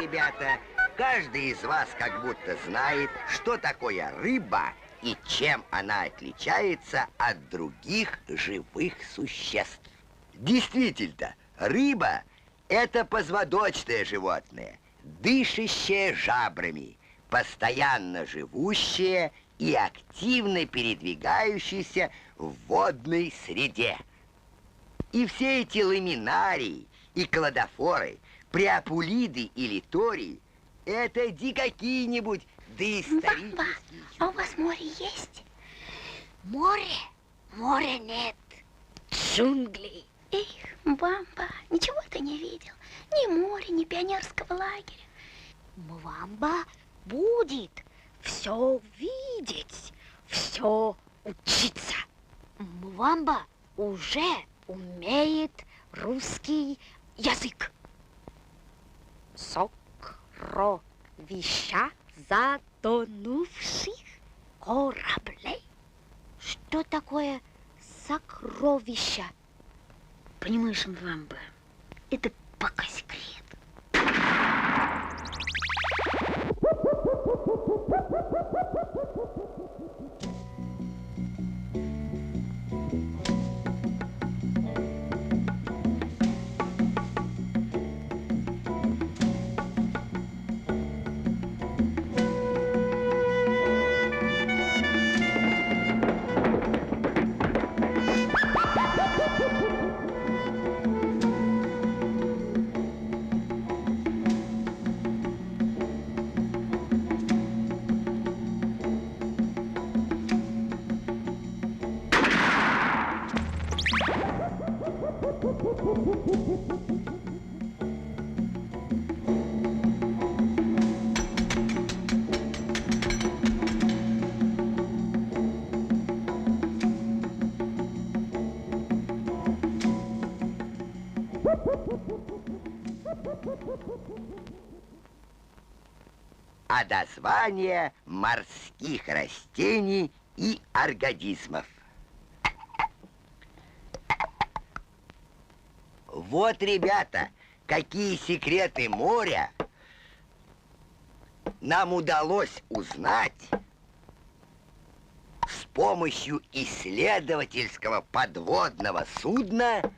ребята, каждый из вас как будто знает, что такое рыба и чем она отличается от других живых существ. Действительно, рыба – это позвоночное животное, дышащее жабрами, постоянно живущее и активно передвигающееся в водной среде. И все эти ламинарии и кладофоры, преапулиды и литории – это не какие-нибудь доисторические... Бамба, а у вас море есть? Море? Моря нет. Джунгли. Эх, Бамба, ничего ты не видел. Ни моря, ни пионерского лагеря. Бамба будет все видеть, все учиться. Бамба уже умеет русский язык. Сокровища затонувших кораблей. Что такое сокровища? Понимаешь, Мвамба, это пока секрет. А название морских растений и организмов. Вот, ребята, какие секреты моря нам удалось узнать с помощью исследовательского подводного судна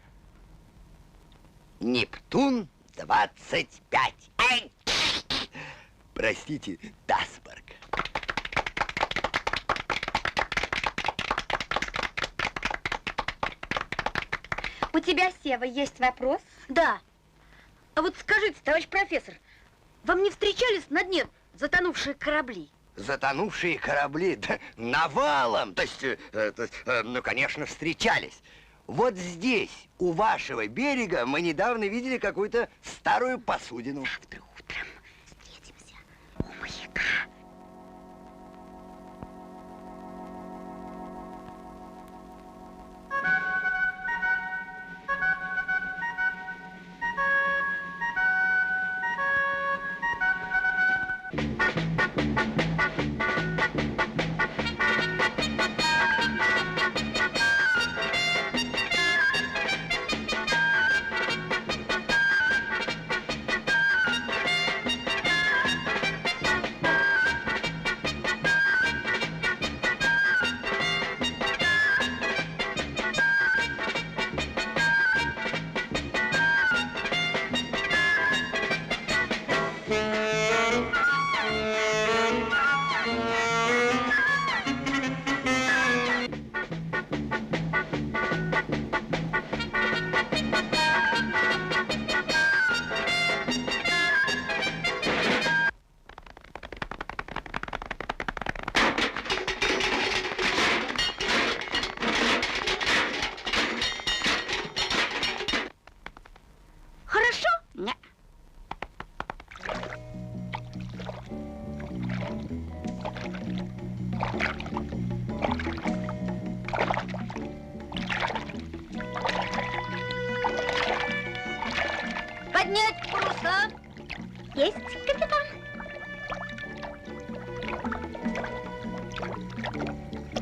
«Нептун-25». Простите, насморк. У тебя, Сева, есть вопрос? Да. А вот скажите, товарищ профессор, вам не встречались на дне затонувшие корабли? Затонувшие корабли? Да, навалом! То есть, ну, конечно, встречались. Вот здесь, у вашего берега, мы недавно видели какую-то старую посудину. Завтра утром встретимся у маяка. Поднять паруса. Есть, капитан.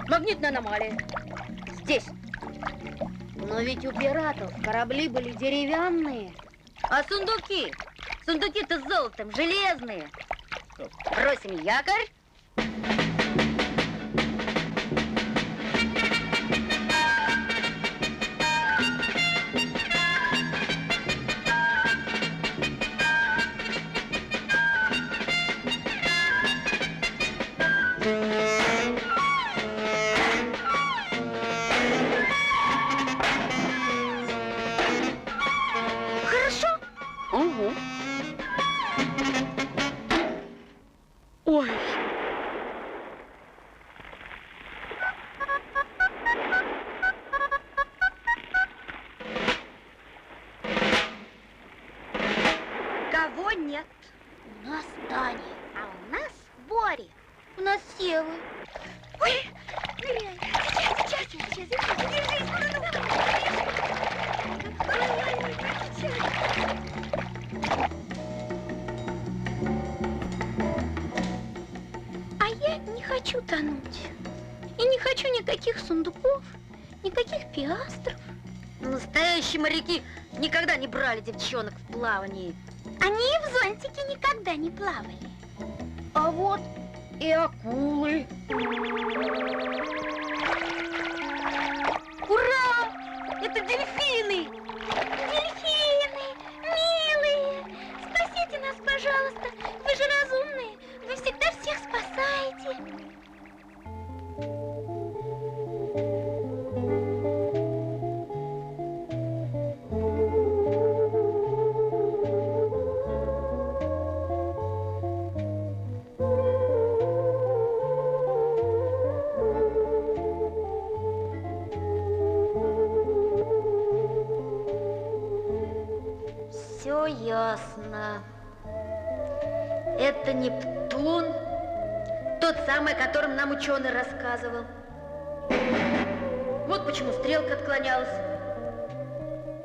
Магнитная аномалия. Здесь. Но ведь у пиратов корабли были деревянные. А сундуки Сундуки-то с золотом железные. Бросим якорь. Хорошо? Угу. Ой. Кого нет? У нас Таня, а у нас Боря. У нас Сева. Ой, ныряй. Сейчас. А я не хочу тонуть. И не хочу никаких сундуков, никаких пиастров. Настоящие моряки никогда не брали девчонок в плавании. Они и в зонтике никогда не плавали. А вот и акулы. Ура! Это дельфины! Дельфины, милые, спасите нас, пожалуйста. Вы же разумные, вы всегда всех спасаете. Все ясно. Это Нептун, тот самый, о котором нам ученый рассказывал. Вот почему стрелка отклонялась.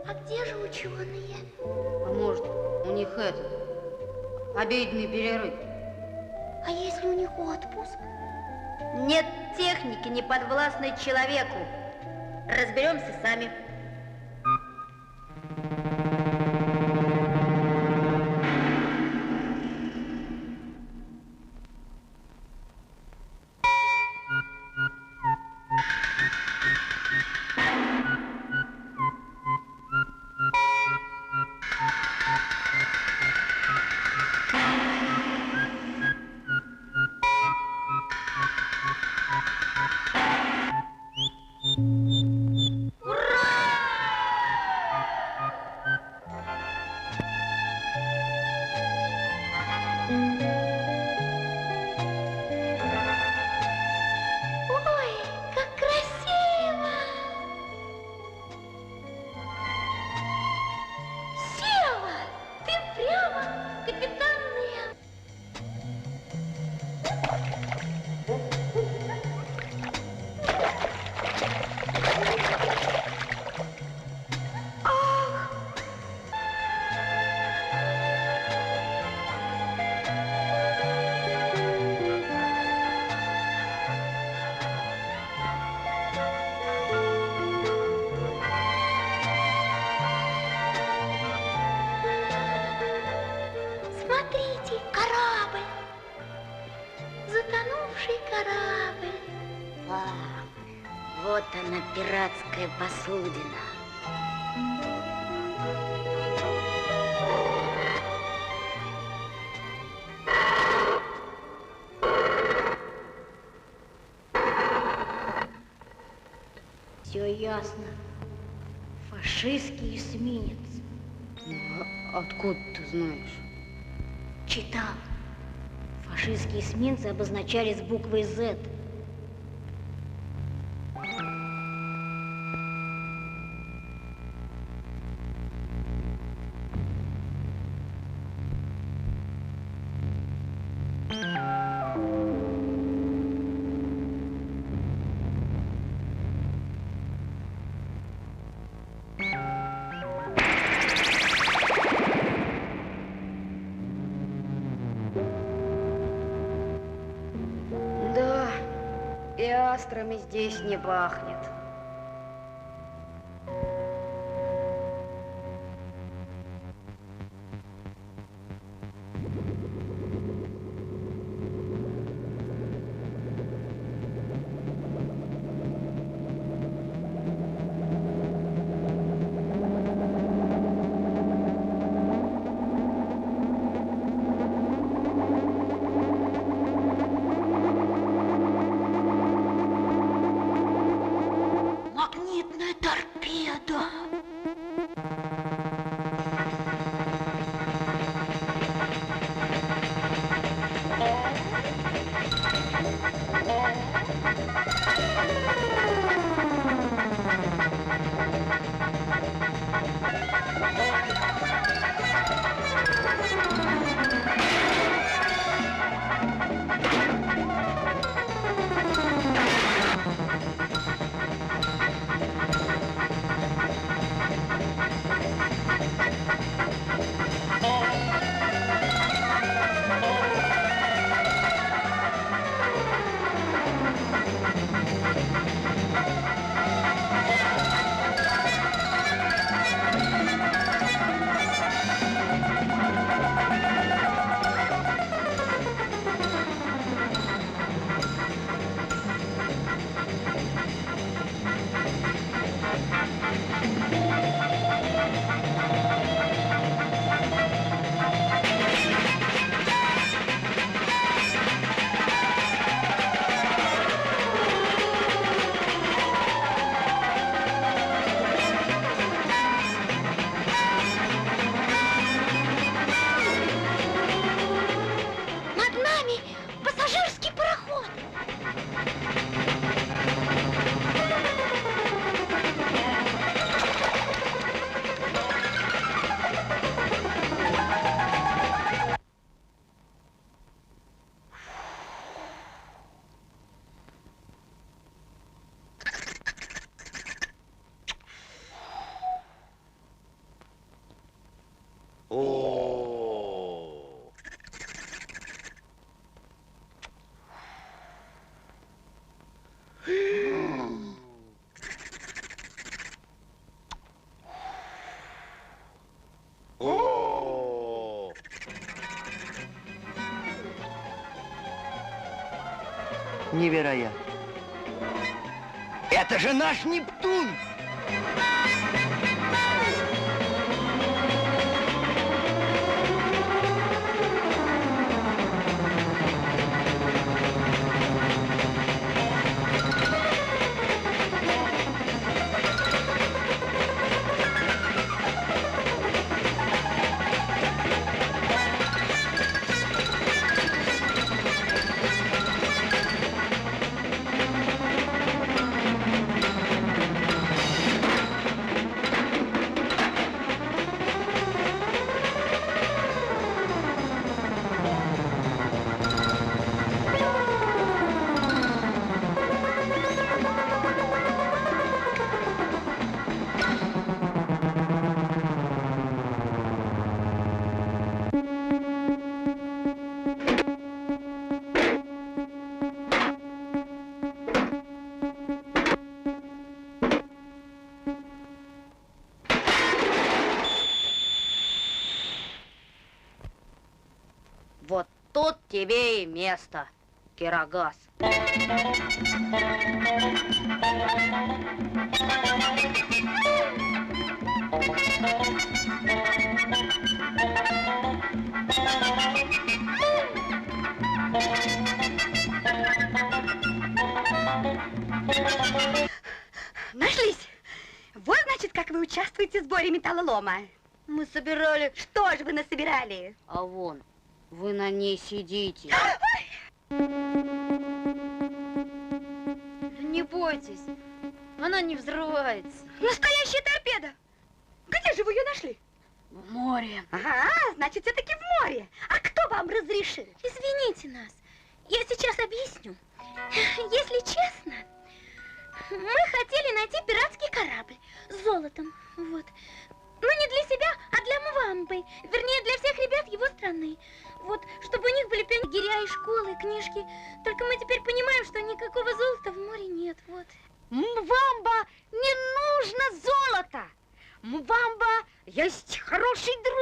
А где же ученые? А может, у них этот обеденный перерыв? А если у них отпуск? Нет техники, не подвластной человеку. Разберемся сами. Ой, как красиво! Сева, ты прямо капитан Нем. Смотрите, корабль. Затонувший корабль. Вот она, пиратская посудина. Все ясно. Фашистский эсминец. Откуда ты знаешь? Читал. Фашистские эсминцы обозначались буквой Z. Да, пиастрами здесь не пахнет. Невероятно. Это же наш Нептун! Вот тут тебе и место, Кирогаз. Нашлись. Вот, значит, как вы участвуете в сборе металлолома. Мы собирали... Что же вы насобирали? А вон, вы на ней сидите. Не бойтесь, она не взрывается. Настоящая торпеда. Где же вы ее нашли? В море. Ага, значит, все-таки в море. А кто вам разрешил? Извините нас, я сейчас объясню. Если честно, мы хотели найти пиратский корабль с золотом, вот. Но не для себя, а для Мвамбы, вернее, для всех ребят его страны. Вот, чтобы у них были лагеря и школы, и книжки. Только мы теперь понимаем, что никакого золота в море нет, вот. Мвамба, не нужно золото! Мвамба есть хороший друг.